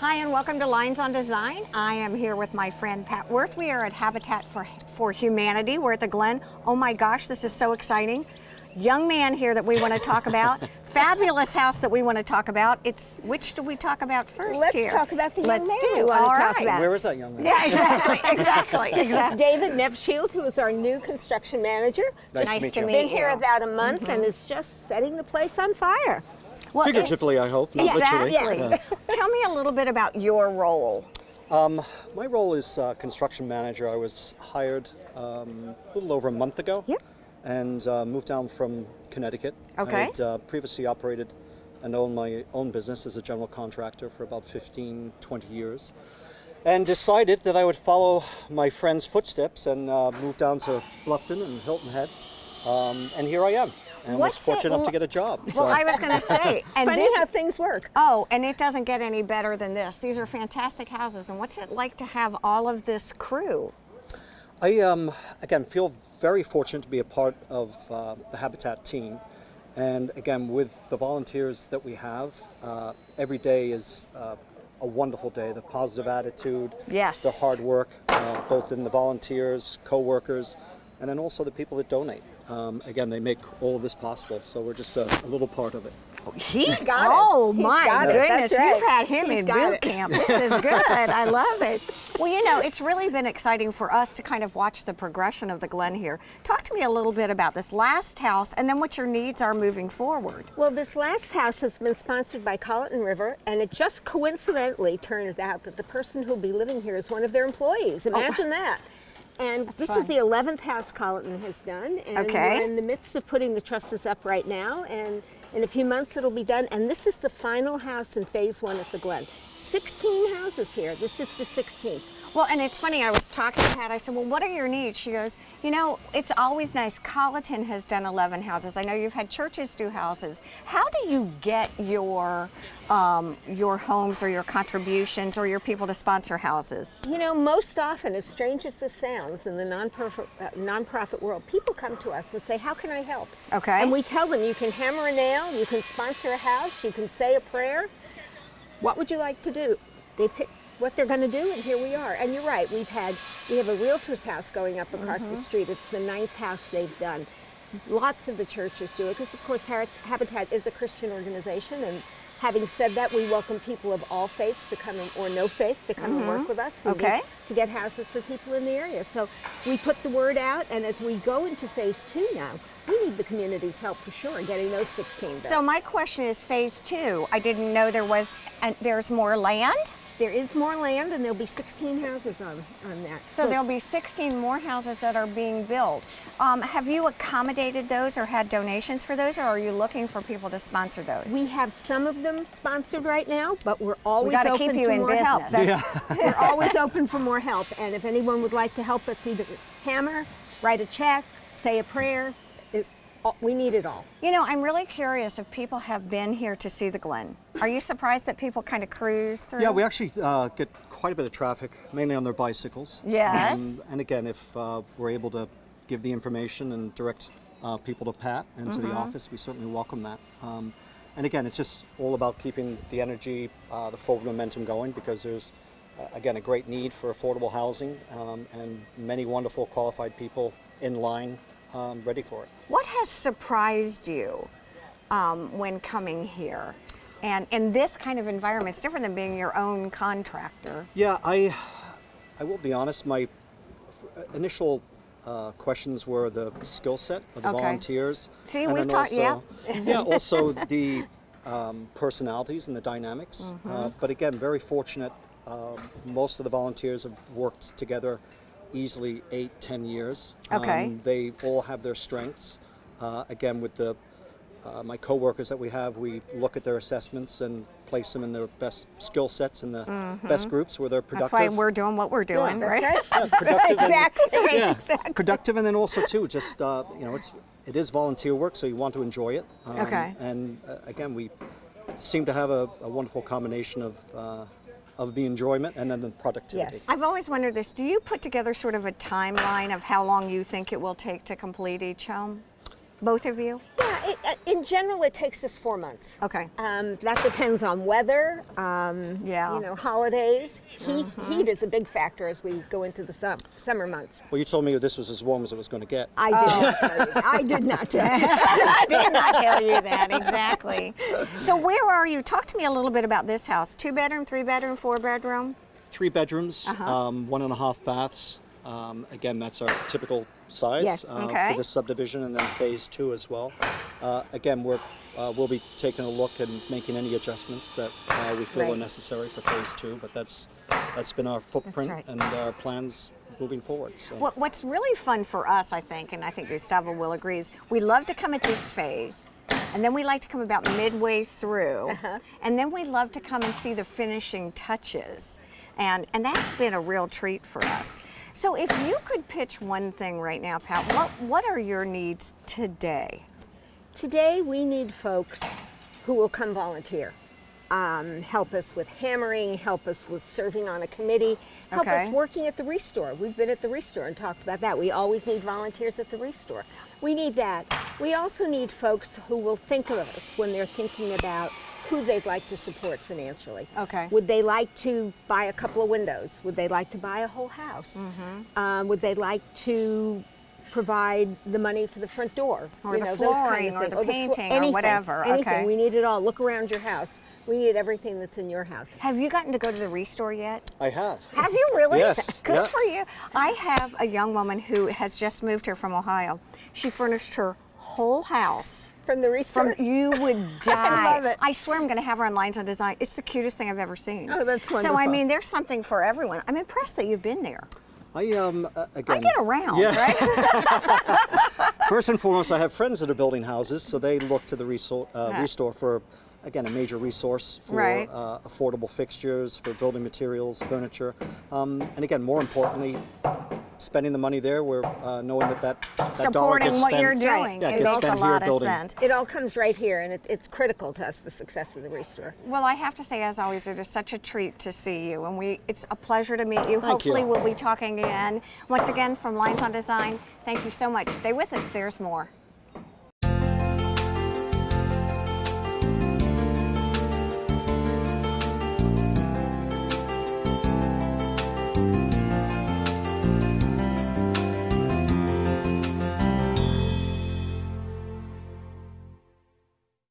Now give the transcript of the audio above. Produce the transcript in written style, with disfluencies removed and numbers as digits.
Hi and welcome to Lines on Design. I am here with my friend Pat Worth. We are at Habitat for Humanity. We're at the Glen. Oh my gosh, this is so exciting. Young man here that we want to talk about. Fabulous house that we want to talk about. Which do we talk about first Let's here? talk about the young man do. we want All to right. talk about. Where is that young man? Yeah, exactly. This is David Nepshield, who is our new construction manager. Nice to meet Been here you. about a month and is just setting the place on fire. Well, Figuratively, I hope, not exactly. literally. Yes. Tell me a little bit about your role. My role is construction manager. I was hired a little over a month ago. Yep. And moved down from Connecticut. Okay. I had previously operated and owned my own business as a general contractor for about 15, 20 years. And decided that I would follow my friend's footsteps and move down to Bluffton and Hilton Head. And here I am. And was fortunate enough to get a job. Well, I was going to say, and Funny how things work. Oh, and it doesn't get any better than this. These are fantastic houses. And what's it like to have all of this crew? I, again, feel very fortunate to be a part of the Habitat team. And again, with the volunteers that we have, every day is a wonderful day. The positive attitude, Yes. the hard work, both in the volunteers, co-workers, and then also the people that donate. Again, they make all of this possible, so we're just a little part of it. He's got it. Oh He's my got it. goodness, That's right. you've had him He's in got boot it. camp. This is good. I love it. Well, you know, it's really been exciting for us to kind of watch the progression of the Glen here. Talk to me a little bit about this last house and then what your needs are moving forward. Well, this last house has been sponsored by Colleton River, and it just coincidentally turned out that the person who'll be living here is one of their employees. Imagine that. And this fun. is the 11th house Colleton has done, and Okay. we're in the midst of putting the trusses up right now, and in a few months it'll be done. And this is the final house in phase 1 at the Glen. 16 houses here. This is the 16th. Well, and it's funny, I was talking to Pat, I said, well, what are your needs? She goes, you know, it's always nice. Colleton has done 11 houses. I know you've had churches do houses. How do you get your homes or your contributions or your people to sponsor houses? You know, most often, as strange as this sounds, in the nonprofit world, people come to us and say, how can I help? Okay. And we tell them, you can hammer a nail, you can sponsor a house, you can say a prayer. What would you like to do? They pick what they're going to do, and here we are. And you're right, we have a realtor's house going up across the street. It's the 9th house they've done. Lots of the churches do it because, of course, Habitat is a Christian organization, and having said that, we welcome people of all faiths to come in, or no faith, to come and work with us. We Okay. need to get houses for people in the area. So we put the word out, and as we go into phase 2 now, we need the community's help for sure, getting those 16 done. So my question is phase 2. I didn't know there's more land. There is more land, and there'll be 16 houses on that. So there'll be 16 more houses that are being built. Have you accommodated those or had donations for those, or are you looking for people to sponsor those? We have some of them sponsored right now, but we're always gotta open keep you to in more business. help. We're always open for more help, and if anyone would like to help us either hammer, write a check, say a prayer, we need it all. You know, I'm really curious if people have been here to see the Glen. Are you surprised that people kind of cruise through? Yeah, we actually get quite a bit of traffic, mainly on their bicycles. Yes. And again, if we're able to give the information and direct people to Pat and to the office, we certainly welcome that. And again, it's just all about keeping the energy, the forward momentum going, because there's, again, a great need for affordable housing and many wonderful qualified people in line ready for it. What has surprised you when coming here? And in this kind of environment, it's different than being your own contractor. Yeah, I will be honest, my initial questions were the skill set of the Okay. volunteers. See, and we've then taught- also, yeah, also the personalities and the dynamics. But again, very fortunate. Most of the volunteers have worked together easily 8-10 years. Okay. They all have their strengths. Again, with the my co-workers that we have, we look at their assessments and place them in their best skill sets in the best groups where they're productive. That's why we're doing what we're doing, That's right? right. Yeah, productive Exactly. and, yeah, Exactly. productive, and then also too, just you know, it is volunteer work, so you want to enjoy it. Okay. And again, we seem to have a wonderful combination of the enjoyment and then the productivity. Yes. I've always wondered this. Do you put together sort of a timeline of how long you think it will take to complete each home? Both of you? Yeah, in general, it takes us 4 months. Okay. That depends on weather, holidays. Heat is a big factor as we go into the summer months. Well, you told me this was as warm as it was going to get. I did not tell you. I did not tell you. I did not tell you that, exactly. So where are you? Talk to me a little bit about this house. 2-bedroom, 3-bedroom, 4-bedroom? 3 bedrooms, 1.5 baths. Again, that's our typical size Yes. Okay. for this subdivision, and then phase 2 as well. Again, we'll be taking a look and making any adjustments that we feel are Right. necessary for phase 2. But that's been our footprint right. and our plans moving forward. So. What's really fun for us, I think, and I think Gustavo will agree, is we love to come at this phase, and then we like to come about midway through, and then we love to come and see the finishing touches. And that's been a real treat for us. So if you could pitch one thing right now, Pat, what are your needs today? Today, we need folks who will come volunteer. Help us with hammering, help us with serving on a committee, help Okay. us working at the Restore. We've been at the Restore and talked about that. We always need volunteers at the Restore. We need that. We also need folks who will think of us when they're thinking about who they'd like to support financially. Okay. Would they like to buy a couple of windows? Would they like to buy a whole house? Would they like to provide the money for the front door? Or the those flooring, kind of or things. the flo- painting, or anything, whatever. Anything. Okay. We need it all. Look around your house. We need everything that's in your house. Have you gotten to go to the Restore yet? I have. Have you really? Yes, Good yeah. for you. I have a young woman who has just moved here from Ohio. She furnished her whole house. From the Restore? You would die. I love it. I swear I'm going to have her on Lynes on Design. It's the cutest thing I've ever seen. Oh, that's So, I wonderful. mean, there's something for everyone. I'm impressed that you've been there. I again. I get around, Yeah. right? First and foremost, I have friends that are building houses, so they look to the Restore for, again, a major resource for Right. affordable fixtures, for building materials, furniture, and again, more importantly, spending the money there. We're knowing that dollar Supporting gets what spent, you're doing. Yeah, It gets makes a spent here lot of building. sense. It all comes right here, and it's critical to us, the success of the Restore. Well, I have to say, as always, it is such a treat to see you, and it's a pleasure to meet you. Thank Hopefully, you. we'll be talking again. Once again, from Lynes on Design, thank you so much. Stay with us. There's more.